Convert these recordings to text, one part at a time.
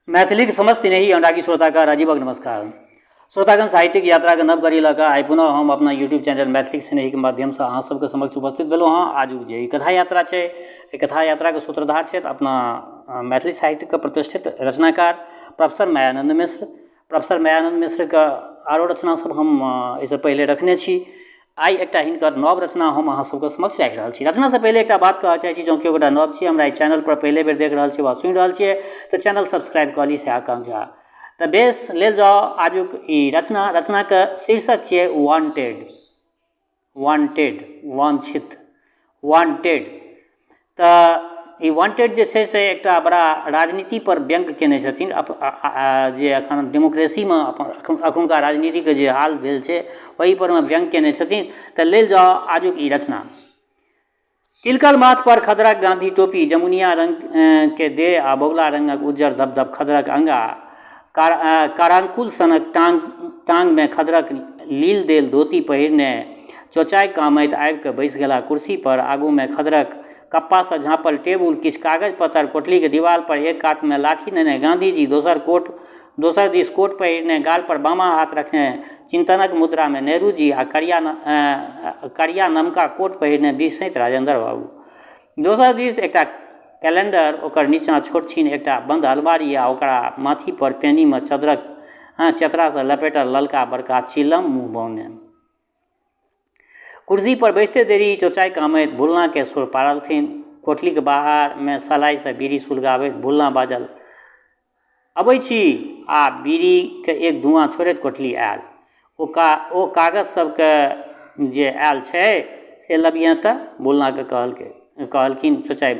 मैथिलीक समस्त स्नेही अनुरागी श्रोताका राजीवक नमस्कार। श्रोतागण साहित्यिक यात्रा के नव कड़ी लऽ आई पुनः हम अपना यूट्यूब चैनल मैथिली स्नेही के माध्यम से अहाँ सबके समक्ष उपस्थित भेलहुँ हँ। आजुक जे कथा यात्रा छै, कथा यात्रा के सूत्रधार छथि अपना मैथिली साहित्य के प्रतिष्ठित रचनाकार प्रोफेसर मायानन्द मिश्र। प्रोफेसर मायानन्द मिश्र के आरो रचना सब हम एहिसँ पहिले रखने छी। आई एकटा हिनकर नव रचना हम अहाँ सबके समक्ष राखि रहल छी। रचना से पहिले एकटा बात कहऽ चाहै छी, जँ केओ गोटा नव छी, हमरा एहि चैनल पर पहले बेर देख रहल छी वा सुनि रहल छियै तऽ चैनल सब्सक्राइब कऽ ली से आकांक्षा। तऽ बेस लेल जाउ आजुक ई रचना के शीर्षक छियै वांटेड। वांछित, वांटेड। तऽ ई वांटेड जे छै से एकटा बड़ा राजनीति पर व्यंग केने छथिन। जे अखन डेमोक्रेसी में अखुनका राजनीति के जे हाल भेल छै ओहि पर में व्यंग केने छथिन। तऽ लेल जाउ आजुक ई रचना। तिलकल माथ पर खदरक गांधी टोपी, जमुनिया रंग के देह आ बगुला रंगक उज्जर धबधब खदरक अंगा, कारांकुल सनक टांग में खदरक लील देल धोती पहिरने चोचाई कामैत आबि कऽ बैसि गेला कुर्सी पर। आगू में खदरक कप्पा से झाँपल टेबुल, किछु कागज पत्तर, कोठली के दीवार पर एक हाथ में लाठी नेने गांधीजी, दोसर दिस कोट पहिरने, गाल पर बामा हाथ रखने चिंतनक मुद्रा में नेहरू जी आ करिया नमका कोट पहिरने दिसैत राजेंद्र बाबू। दोसर दिस एकटा कैलेंडर, ओकर नीचाँ छोट छीन एकटा बंद अलमारी आ ओकरा माथी पर पेनी में चदरा से लपेटल ललका बड़का चिलम मुँह बौने। कुर्सी पर बैसते देरी चोचाई कामैत भुल्ला के सुर पारलथिन। कोठली के बाहर में सलाई से बीड़ी सुलगाबैत भुल्ला बाजल, अबै छी, आ बीड़ी के एक धुआं छोड़ैत कोठली आयल। ओ कागज सबके जे आयल छै से लबिया तऽ भुल्ला के कहलखिन चोचाई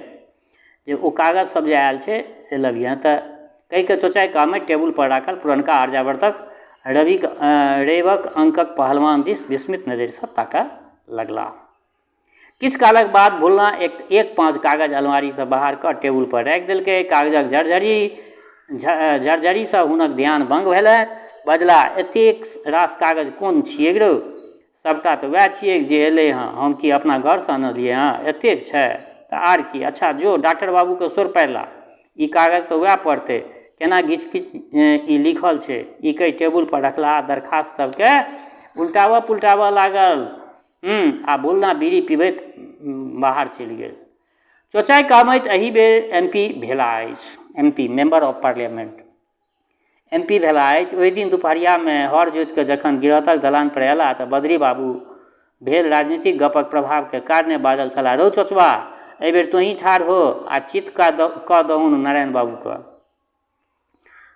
जे ओ कागज सब जे आयल छै से लबिया तऽ। कहि के चोचाई कामैत टेबुल पर राखल पुरनका आर्यावर्तक रेवक अंकक पहलवान दिस विस्मित नजरि से ताकऽ लगला। किछु कालक बाद भुल्ला एक पाँच कागज अलमारी से बाहर कऽ टेबुल पर राखि देलकै। कागजक झरझरी से हुनक ध्यान भंग भेलनि। बजला, एतेक रास कागज कोन छियै रो? सबटा तऽ वएह छियै जे एलै हँ। हम की अपना घर से आनलियै हँ? एतेक छै तऽ आर की। अच्छा जो डॉक्टर बाबू के सुर पारला, ई कागज तऽ वएह पढ़तै, केना घिच पिच ई लिखल छै। ई कई टेबुल पर रखला दरखास्त सबके उल्टावऽ पुल्टावऽ लागल। आ भुल्ला बीड़ी पीबैत बाहर चलि गेल। चोचाई कामैत एहि बेर MP भेला अछि। MP member of parliament MP भेला अछि। ओहि दिन दुपहरिया में हर जोति कऽ जखन गिरहतक दलान पर अयला तऽ बद्री बाबू भेल राजनीतिक गपक प्रभाव के कारणे बाजल छलाह, रौ चोचबा, एहि बेर तोहीं ठाढ़ हो आ चित कऽ दहुन नारायण बाबू के।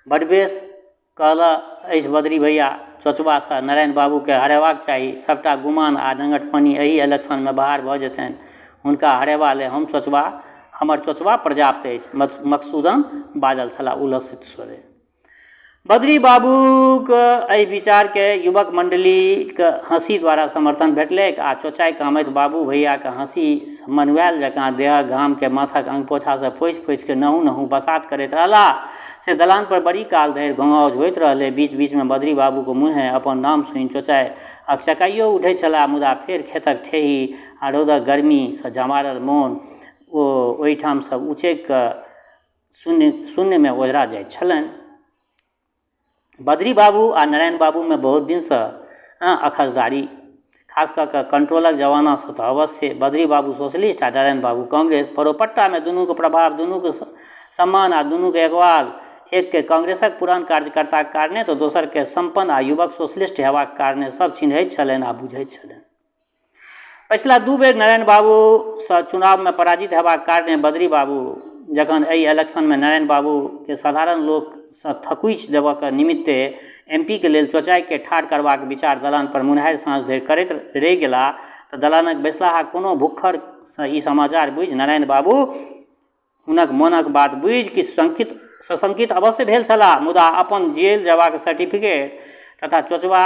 बड बेस कहला अछि बद्री भैया, चोचबा से नारायण बाबू के हरेबाक चाही। सबटा गुमान आ नंगटपनी एहि इलेक्शन में बाहर भऽ जेतनि। हुनका हरेबा ले हमर चोचबा पर्याप्त अछि, मकसूदन बाजल छलाह उलसित स्वरे। बद्री बाबू के एहि विचार के युवक मंडली के हंसी द्वारा समर्थन भेटलैक आ चोचाई कामैत बाबू भैया के हंसी मनुआयल जकाँ देह घाम के माथक अंगपोछा से पोछि पोछि के नहु नहु बसात करैत रहला। से दलान पर बड़ी काल धरि घोंघाउज होइत रहलै। बीच बीच में बद्री बाबू के मुँहे अपन नाम सुनि चोचाई अकचकाइयो उठै छलाह, मुदा फेर खेतक ठेही आ रौदक गर्मी से जमारल मोन ओहिठाम से उचैक कऽ शून्य में ओझरा जाइत छलनि। बद्री बाबू आ नारायण बाबू में बहुत दिन से अखजदारी, खास कऽ कऽ कंट्रोलक जमाना से तऽ अवश्य। बद्री बाबू सोशलिस्ट आ नारायण बाबू कांग्रेस। परोपट्टा में दुनू के प्रभाव, दुनू के सम्मान आ दुनू के अगवाल, एक के कांग्रेसक पुरान कार्यकर्ताक कारणे तऽ दोसर के संपन्न आ युवक सोशलिस्ट हेबाक कारणे सब चिन्हैत छलनि आ बुझैत छलनि। पछिला 2 बेर नारायण बाबू से चुनाव में पराजित हेबाक कारणे बद्री बाबू जखन एहि इलेक्शन में नारायण बाबू के साधारण लोक से थकुचि देबऽ निमित्ते MP के लेल चोचाई के ठाढ़ करबाक विचार दलान पर मुनहारि साँझ धरि करैत रहि गेला तऽ दलानक बैसलाहा कोनो भुक्खड़ से ई समाचार बुझि नारायण बाबू हुनक मोनक बात बुझि किछु सशंकित अवश्य भेल छलाह। मुदा अपन जेल जेबाक सर्टिफिकेट तथा चोचबा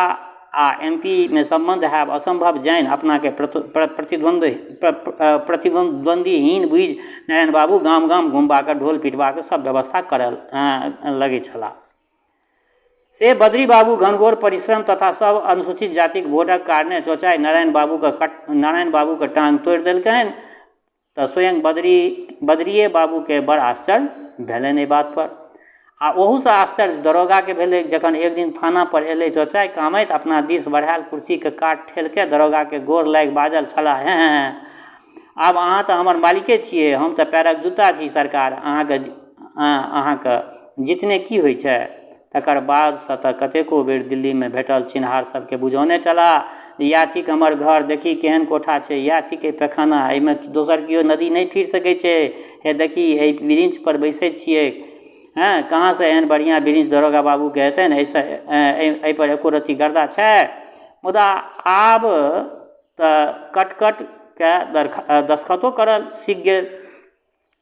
आ MP में संबंध हैब असंभव जानि अपना के प्रतिद्वंदीहीन बुझि नारायण बाबू गाम गाम घुमबाक, ढोल पिटबाक सब व्यवस्था करऽ लगै छलाह। से बद्री बाबू घनघोर परिश्रम तथा सब अनुसूचित जातिक वोटक कारणे चोचाई नारायण बाबू के टांग तोड़ि देलकनि। तऽ स्वयं बद्रिये बाबू के बड़ आश्चर्य भेलनि एहि बात पर। आ ओहूसँ आश्चर्य दरोगाके भेलै, जखन एक दिन थाना पर एलै चचाई कामैत, अपना दिस बढ़ायल कुर्सीके काट ठेलके दरोगाके गोर लागि बाजल छलाह, हैं आब अहाँ तऽ हमर मालिके छियै, हम तऽ पैरक जूता छी सरकार, अहाँके जितने की होइ छै। तकर बादसँ तऽ कतेको बेर दिल्लीमे भेटल चिन्हार सबके बुझौने छलाह, इएह थिक हमर घर, देखी केहन कोठा छै, इएह थिक पैखाना, एहिमे दोसर केओ नदी नहीं फिर सकै छै, हे देखी एहि ब्रिंच पर बैसै छियै, हैं कहाँसँ एहन बढ़िआँ ब्रिंच दरोगा बाबूके हेतनि, एहि पर एको रत्ती गर्दा छै। मुदा आब तऽ कटकटके दस्खतो करल सीख गेल।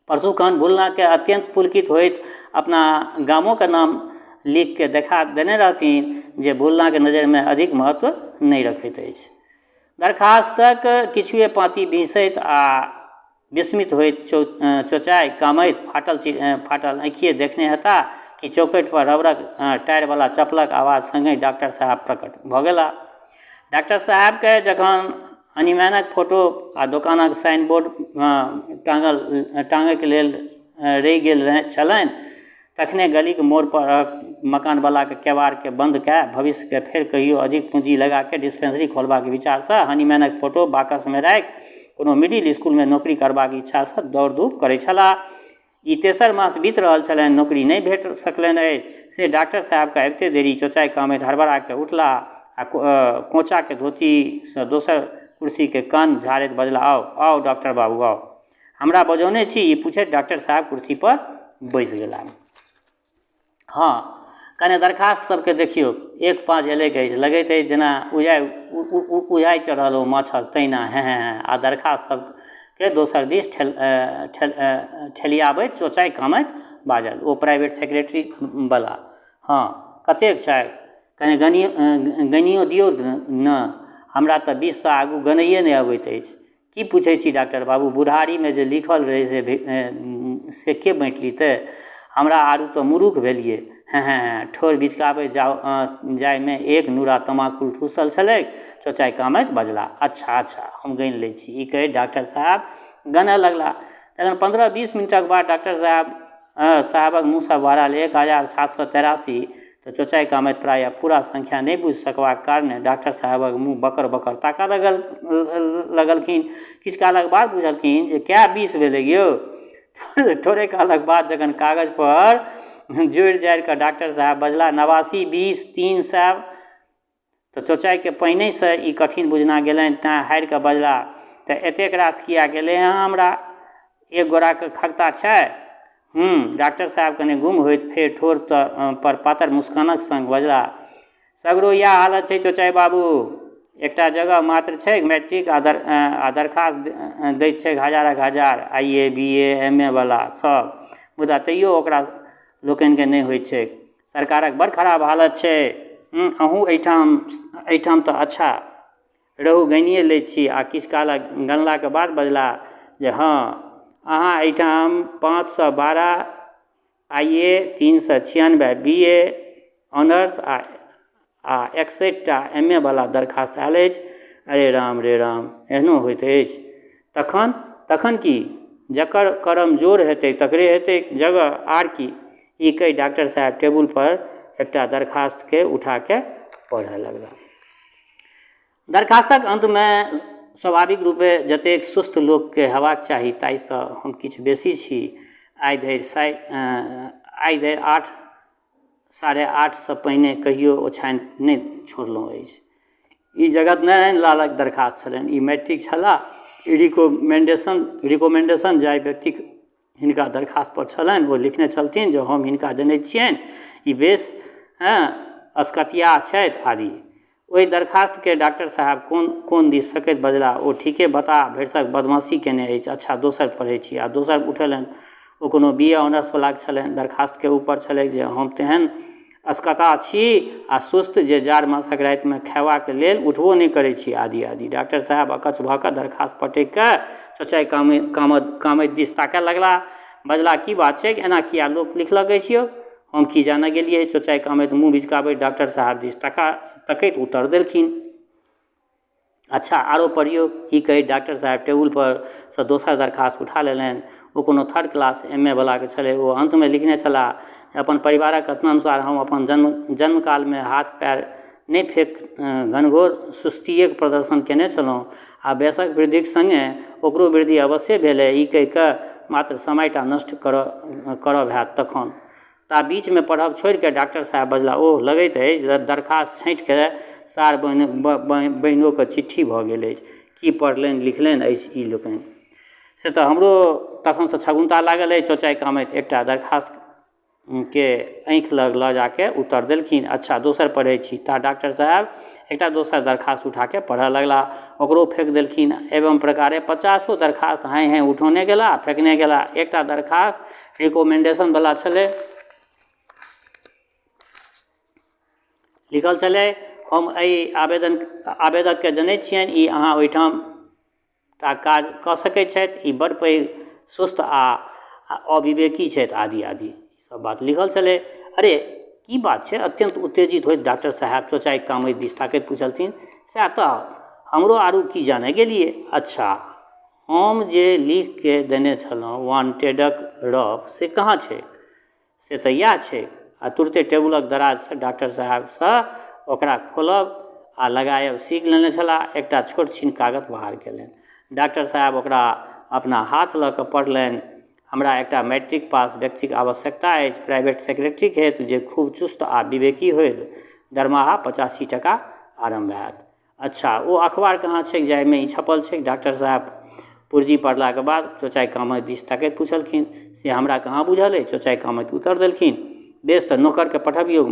परशुखन भुल्लाके अत्यंत पुलकित होइत अपना गामोके नाम लिख के देखा देने रहथिन जे भुल्लाके नजरिमे अधिक महत्व नहीं रखैत अछि। दरखास्तक किछुए पाँति बिसैत आ विस्मित होइत चचाई कामैत फाटल आँखिए देखने हेता कि चौखटि पर रबड़क टायरवला चप्पलक आवाज संगे डॉक्टर साहब प्रकट भऽ गेला। डॉक्टर साहबके जखन हनीमैनक फोटो आ दोकानक साइन बोर्ड टाँगैके लेल रहि गेल छलनि, तखने गलीके मोड़ पर मकानवलाके केबाड़के बंद कए भविष्यके फेर कहियो अधिक पूंजी लगाके डिस्पेंसरी खोलबाक विचारसँ हनीमैनक फोटो बाकसमे राखि कोनो मिडिल स्कूलमे नौकरी करबाक इच्छासँ दौड़ धूप करै छलाह। ई तेसर मास बीत रहल छलनि, नौकरी नहीं भेट सकलनि अछि से डॉक्टर साहबके अबिते देरी चचाई कामैत हड़बड़ाके उठला आ कोचाके धोतीसँ दोसर कुर्सीके कान झाड़ैत बजला, आओ आओ डॉक्टर बाबू आओ, हमरा बजौने छी, ई पूछैत डॉक्टर साहब कुर्सी पर बैसि गेला। हाँ कने दरखास्त सबके देखियौ, एक पाँच एलैक अछि, लगैत अछि जेना उजाइ चढ़ल ओ माछक तहिना, हैं आ दरखास्त सबके दोसर दिस ठेलियाबैत चचाई कामैत बाजल, ओ प्राइवेट सेक्रेटरी बला, हाँ कतेक छै, कने गनियो दियौ न, हमरा तऽ 20 सँ आगू गनैए नहि अबैत अछि। की पूछै छी डॉक्टर बाबू, बुढ़ारीमे जे लिखल रहै से के बाँटि लीतै, हमरा आरू तऽ मुरूख भेलिए, हैं ठोर बिचकाबैत जायमे एक नूरा तमाकुल ठूसल छलैक। चचाई कामैत बजला, अच्छा अच्छा हम गनि लै छी, ई कहैत डॉक्टर साहब गनऽ लगला। तखन 15-20 मिनटक बाद डॉक्टर साहबक मुँहसँ बाहरल 1783, तऽ चचाई कामैत प्रायः पूरा संख्या नहीं बुझि सकबाक कारणे डॉक्टर साहबक मुँह बकर बकर ताकऽ लगलखिन। किछु कालक बाद बुझलखिन जे क्या 20 भेलै यौ। थोड़े कालक बाद जखन कागज पर जोड़ि जाड़ि कऽ डॉक्टर साहब बजला, 89, 20, 300, तऽ चचाईके पहिनहिसँ ई कठिन बुझना गेलनि, तेँ हारि कऽ बजला, तऽ एतेक रास किया गेलै हँ हमरा, एक गोराके खगता छै। डॉक्टर साहब कने गुम होइत फेर ठोर पर पातर मुस्कानक संग बजला, सगरो इएह हालत छै चचाई बाबू, एकटा जगह मात्र छै मैट्रिक आ दरखास्त दैत छै हजारक हजार IA BA MA वला सब, मुदा तैयो ओकरा लोकनिके नहि होइत छै, सरकारक बड़ खराब हालत छै। अहूँ एहिठाम तऽ अच्छा रहू, गनिए लै छी, आ किछु कालक गनलाके बाद बजला जे हाँ अहाँ एहिठाम 512 IA 396 BA ऑनर्स आ 61टा MA वला दरखास्त आयल अछि। अरे राम रे राम, एहनो होइत अछि, तखन की, जकर करम जोर हेतै तकरे हेतै जगह, आर की, ई कहि डॉक्टर साहब टेबुल पर एकटा दरखास्तके उठाके पढ़ऽ लगला। दरखास्तक अंतमे स्वाभाविक रूपे जतेक सुस्त लोकके हेबाक चाही ताहिसँ हम किछु बेसी छी। आइ धरि 8 साढ़े 8 पहिने कहियो ओछानि नहि छोड़लहुँ अछि। ई जगत नारायण लालक दरखास्त छलनि, ई मैट्रिक छलाह, रिकमेंडेशन जाहि व्यक्तिक हिनका दरखास्त पर छलनि ओ लिखने छलथिन जे हम हिनका जनैत छियनि, ई बेस अस्कतिया छथि आदि। ओहि दरखास्तके डॉक्टर साहब कोन दिस फेकैत बजला, ओ ठीके बता, भरिसक बदमाशी केने अछि, अच्छा दोसर पढ़ै छी, आ दोसर उठेलनि, ओ कोनो BA ऑनर्स वलाक छलनि, दरखास्तके ऊपर छलै जे हम तेहन अस्कता छी आ सुस्त जे जाड़ मासक रातिमे खयबाक लेल उठबो नहि करै छी, आदि आदि। डॉक्टर साहब अकच्छ भऽ कऽ दरखास्त पटकि कऽ चचाई कामैत दिस ताकऽ लगला, बजला, की बात छै, एना किया लोक लिखलक अछि यौ, हम की जानऽ गेलियै। चचाई कामैत मुँह बिचकाबैत डॉक्टर साहब दिस तकैत उत्तर देलखिन, अच्छा आरो पढ़ियौ, ई कहि डॉक्टर साहब टेबुल पर सँ दोसर दरखास्त उठा लेलनि, ओ कोनो 3rd क्लास MA वलाके छलै। ओ अंतमे लिखने छलाह अपन परिवारक कथनानुसार हम अपन जन्मकालमे हाथ पैर नहि फेक घनघोर सुस्तिएके प्रदर्शन केने छलहुँ आ वयसक वृद्धिक सङ्गे ओकरो वृद्धि अवश्य भेलै, ई कहि कऽ मात्र समयटा नष्ट करब हैत तखन। ता बीचमे पढ़ब छोड़ि कऽ डॉक्टर साहब बजला, ओह लगैत अछि जे दरखास्त छाँटिके सार बहिनोके चिट्ठी भऽ गेल अछि, की पढ़लनि लिखलनि अछि ई लोकनि। से तऽ हमरो तखनसँ छगुन्ता लागल अछि। चौचाई कामैत एकटा दरखास्त के आँखि लग लऽ जाके उत्तर देलखिन, अच्छा दोसर पढ़ै छी। ता डॉक्टर साहब एकटा दोसर दरखास्त उठाके पढ़ऽ लगला, ओकरो फेंक देलखिन। एवं प्रकारे 50 दरखास्त हाँ हाँ उठौने गेला फेंकने गेला। एकटा दरखास्त रिकमेंडेशन वाला छलै, लिखल छलै, हम एहि आवेदकके जनै छियनि, ई अहाँ ओहिठाम ता काज कऽ सकैत छथि, ई बड़ पैघ सुस्त आ अविवेकी छथि आदि आदि सब बात लिखल छलै। अरे की बात छै? अत्यंत उत्तेजित होइत डॉक्टर साहब चौचाई कामैत दिस ताकैत पूछलथिन, सएह तऽ हमरो आरू की जाने गेलिए। अच्छा हम जे लिख के देने छलहुँ वांटेडक रफ से कहाँ छै? से तऽ इएह छै। आ तुरते टेबुलक दराजसँ डॉक्टर साहबसँ ओकरा खोलब आ लगायब सीख लेने छलाह। एकटा छोट छीन कागज बाहर केलनि। डॉक्टर साहब ओकरा अपना हाथ लऽ कऽ पढ़लनि, हमरा एकटा मैट्रिक पास व्यक्तिक आवश्यकता अछि, प्राइवेट सेक्रेटरीक हेतु जे खूब चुस्त आ विवेकी होइत, दरमाहा 85 टका आरम्भ हैत। अच्छा ओ अखबार कहाँ छै जाहिमे ई छपल छै? डॉक्टर साहब पुर्जी पढ़लाके बाद चौचाई कामैत दिस ताकैत पूछलखिन, से हमरा कहाँ बुझल अछि? चौचाई कामैत उत्तर देलखिन, बेस तऽ नौकरके पठबियौ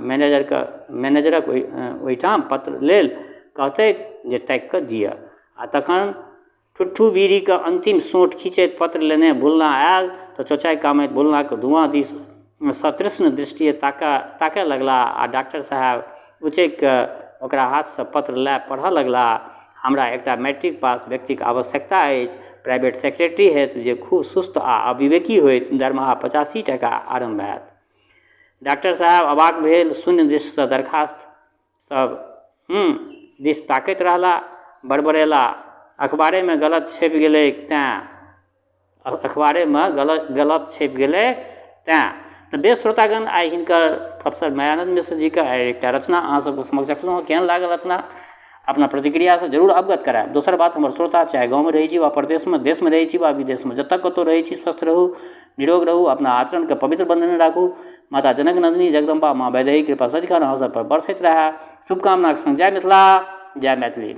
मैनेजरक ओहिठाम पत्र लेल कहतैक जे ताकि कऽ दिअ। आ तखन ठुट्ठू बीड़ीके अन्तिम सोंठ खींचैत पत्र लेने भुल्ला आयल तऽ चौचाई कामैत भुल्लाके धुआँ दिस सतृष्ण दृष्टिए ताकऽ लगला आ डॉक्टर साहब उचैक कऽ ओकरा हाथसँ पत्र लए पढ़ऽ लगला, हमरा एकटा मैट्रिक पास व्यक्तिक आवश्यकता अछि, प्राइवेट सेक्रेटरी हेतु जे खूब सुस्त आ अविवेकी होइत, दरमाहा 85 टका आरम्भ हैत। डॉक्टर साहब अवाक भेल शून्य दृष्टिसँ दरखास्त सब दिस ताकैत रहला, बड़बड़ेला, अखबारेमे गलत छपि गेलै तेँ। तऽ बेस श्रोतागण, आइ हिनकर प्रोफेसर मायानन्द मिश्र जी के एकटा रचना अहाँ सबके समक्ष रखलहुँ। केहन लागल रचना? अपना प्रतिक्रियासँ जरूर अवगत करायब। दोसर बात, हमर श्रोता चाहे गाँवमे रहै छी वा प्रदेशमे, देशमे रहै छी वा विदेशमे, जतऽ कतौ रहै छी, स्वस्थ रहू, निरोग रहू, अपना आचरणके पवित्र बंधन राखू। माता जनक नंदिनी जगदम्बा माँ वैदेही कृपा सदिखन अहाँ सब पर बरसैत रहै। शुभकामनाक संग जय मिथिला, जय मैथिली।